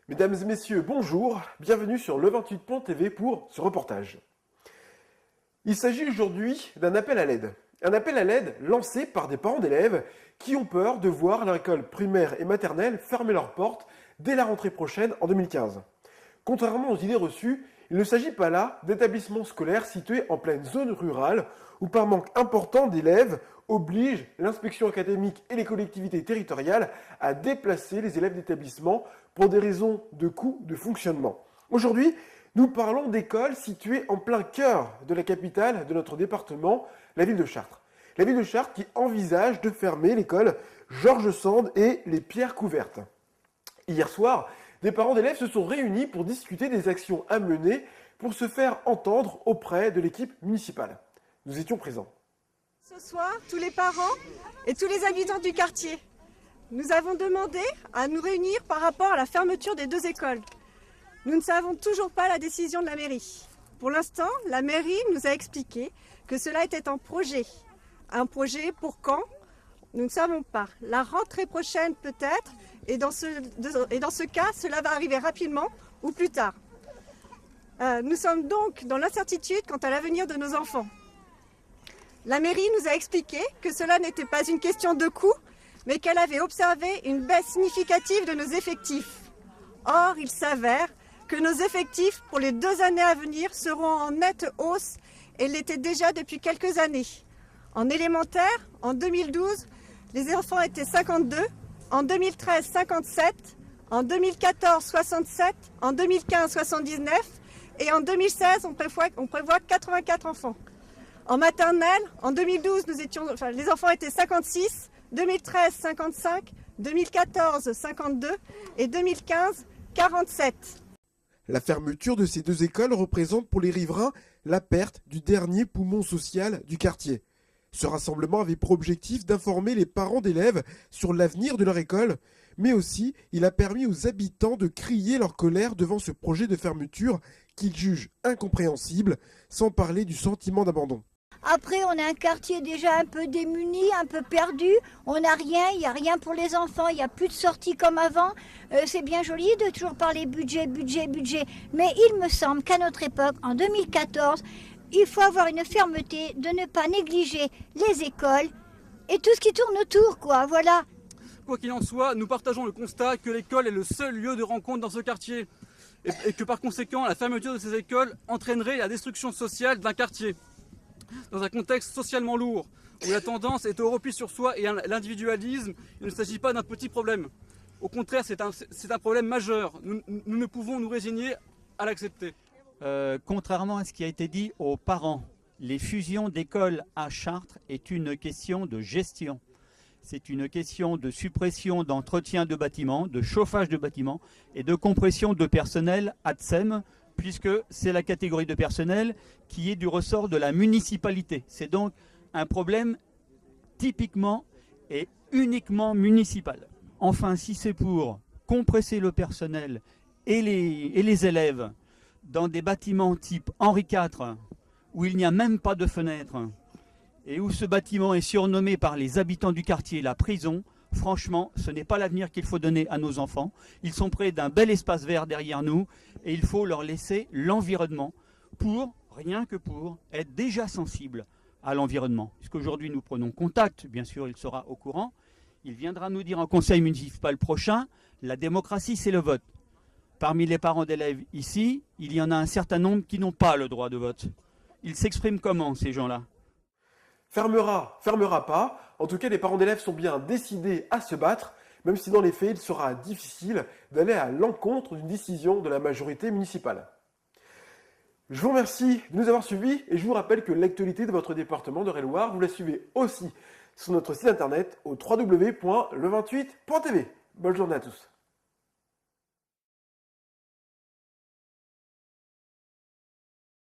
Mesdames et messieurs, bonjour, bienvenue sur le28.tv pour ce reportage. Il s'agit aujourd'hui d'un appel à l'aide. Un appel à l'aide lancé par des parents d'élèves qui ont peur de voir leur école primaire et maternelle fermer leurs portes dès la rentrée prochaine en 2015. Contrairement aux idées reçues, il ne s'agit pas là d'établissements scolaires situés en pleine zone rurale où par manque important d'élèves oblige l'inspection académique et les collectivités territoriales à déplacer les élèves d'établissement pour des raisons de coût de fonctionnement. Aujourd'hui, nous parlons d'écoles situées en plein cœur de la capitale de notre département, la ville de Chartres. La ville de Chartres qui envisage de fermer l'école Georges Sand et les Pierres Couvertes. Hier soir, des parents d'élèves se sont réunis pour discuter des actions à mener pour se faire entendre auprès de l'équipe municipale. Nous étions présents. Ce soir, tous les parents et tous les habitants du quartier, nous avons demandé à nous réunir par rapport à la fermeture des deux écoles. Nous ne savons toujours pas la décision de la mairie. Pour l'instant, la mairie nous a expliqué que cela était un projet. Un projet pour quand? Nous ne savons pas. La rentrée prochaine peut-être, et dans ce cas, cela va arriver rapidement ou plus tard. Nous sommes donc dans l'incertitude quant à l'avenir de nos enfants. La mairie nous a expliqué que cela n'était pas une question de coût, mais qu'elle avait observé une baisse significative de nos effectifs. Or, il s'avère que nos effectifs pour les 2 années à venir seront en nette hausse et l'étaient déjà depuis quelques années. En élémentaire, en 2012, les enfants étaient 52, en 2013 57, en 2014 67, en 2015 79 et en 2016 on prévoit 84 enfants. En maternelle, en 2012, les enfants étaient 56, 2013 55, 2014 52 et 2015 47. La fermeture de ces deux écoles représente pour les riverains la perte du dernier poumon social du quartier. Ce rassemblement avait pour objectif d'informer les parents d'élèves sur l'avenir de leur école, mais aussi il a permis aux habitants de crier leur colère devant ce projet de fermeture qu'ils jugent incompréhensible, sans parler du sentiment d'abandon. Après, on a un quartier déjà un peu démuni, un peu perdu. On n'a rien, il n'y a rien pour les enfants, il n'y a plus de sorties comme avant. C'est bien joli de toujours parler budget. Mais il me semble qu'à notre époque, en 2014, il faut avoir une fermeté de ne pas négliger les écoles et tout ce qui tourne autour, quoi, voilà. Quoi qu'il en soit, nous partageons le constat que l'école est le seul lieu de rencontre dans ce quartier. Et que par conséquent, la fermeture de ces écoles entraînerait la destruction sociale d'un quartier. Dans un contexte socialement lourd, où la tendance est au repli sur soi et à l'individualisme, il ne s'agit pas d'un petit problème. Au contraire, c'est un problème majeur. Nous ne pouvons nous résigner à l'accepter. Contrairement à ce qui a été dit aux parents, les fusions d'écoles à Chartres est une question de gestion. C'est une question de suppression d'entretien de bâtiments, de chauffage de bâtiments et de compression de personnel ATSEM, puisque c'est la catégorie de personnel qui est du ressort de la municipalité. C'est donc un problème typiquement et uniquement municipal. Enfin, si c'est pour compresser le personnel et les élèves dans des bâtiments type Henri IV, où il n'y a même pas de fenêtre, et où ce bâtiment est surnommé par les habitants du quartier la prison, franchement, ce n'est pas l'avenir qu'il faut donner à nos enfants. Ils sont près d'un bel espace vert derrière nous et il faut leur laisser l'environnement rien que pour être déjà sensibles à l'environnement. Puisqu'aujourd'hui nous prenons contact, bien sûr il sera au courant, il viendra nous dire en conseil municipal prochain, la démocratie c'est le vote. Parmi les parents d'élèves ici, il y en a un certain nombre qui n'ont pas le droit de vote. Ils s'expriment comment ces gens-là ? Fermera pas. En tout cas, les parents d'élèves sont bien décidés à se battre, même si dans les faits, il sera difficile d'aller à l'encontre d'une décision de la majorité municipale. Je vous remercie de nous avoir suivis et je vous rappelle que l'actualité de votre département d'Eure-et-Loir, vous la suivez aussi sur notre site internet au www.le28.tv. Bonne journée à tous.